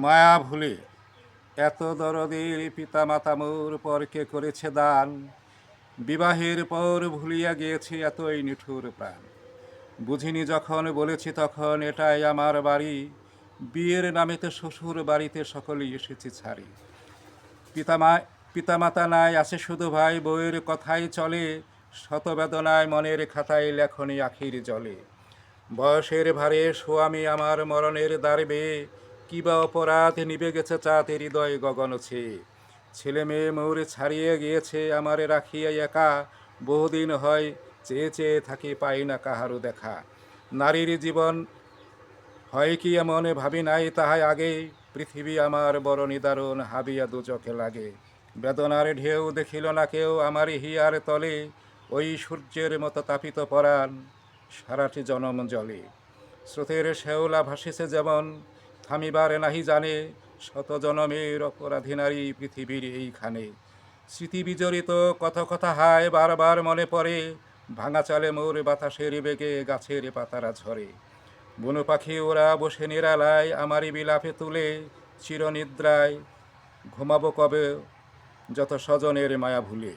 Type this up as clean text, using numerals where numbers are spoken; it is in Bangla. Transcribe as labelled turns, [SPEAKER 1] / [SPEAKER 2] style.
[SPEAKER 1] মায়া ভুলে এত দরদের পিতা মাতা মোর পরকে করেছে দান, বিবাহের পর ভুলিয়া গিয়েছে এতই নিঠুর প্রাণ। বুঝিনি যখন বলেছি তখন এটাই আমার বাড়ি, বিয়ের নামেতে শ্বশুর বাড়িতে সকলেই এসেছি ছাড়ি। পিতামা পিতামাতা নাই, আছে শুধু ভাই, বউয়ের কথাই চলে, শত বেদনায় মনের খাতায় লেখনি আখির জলে। বয়সের ভারে স্বামী আমার মরণের দ্বার বেয়ে, কিবা অপরাধ নিবে গেছে চাঁদ হৃদয় গগন ছেয়ে। ছেলে মেয়ে মোর ছাড়িয়ে গিয়েছে আমারে রাখিয়া একা, বহুদিন হয় চেয়ে চেয়ে থাকি পাই না কাহারও দেখা। নারীর জীবন হয় কি এমন ভাবি নাই তাহাই আগে, পৃথিবী আমার বড় নিদারুণ হাবিয়া দু চোখে লাগে। বেদনার ঢেউ দেখিল না কেউ আমার হিয়ার তলে, ওই সূর্যের মতো তাপিত পরাণ সারাটি জনম জলে। স্রোতের শেওলা ভাসিছে যেমন, থামিবার নাহি জানে, শত জনমের অপরাধী নারী পৃথিবীর এইখানে। স্মৃতি বিজড়িত কত কথা হায় বারবার মনে পড়ে, ভাঙা চালে মোর বাতাসের বেগে গাছের পাতারা ঝরে। বনু পাখি ওরা বসে নিরালায় আমারই বিলাপে তুলে, চিরনিদ্রায় ঘুমাবো কবে যত স্বজনের মায়া ভুলে।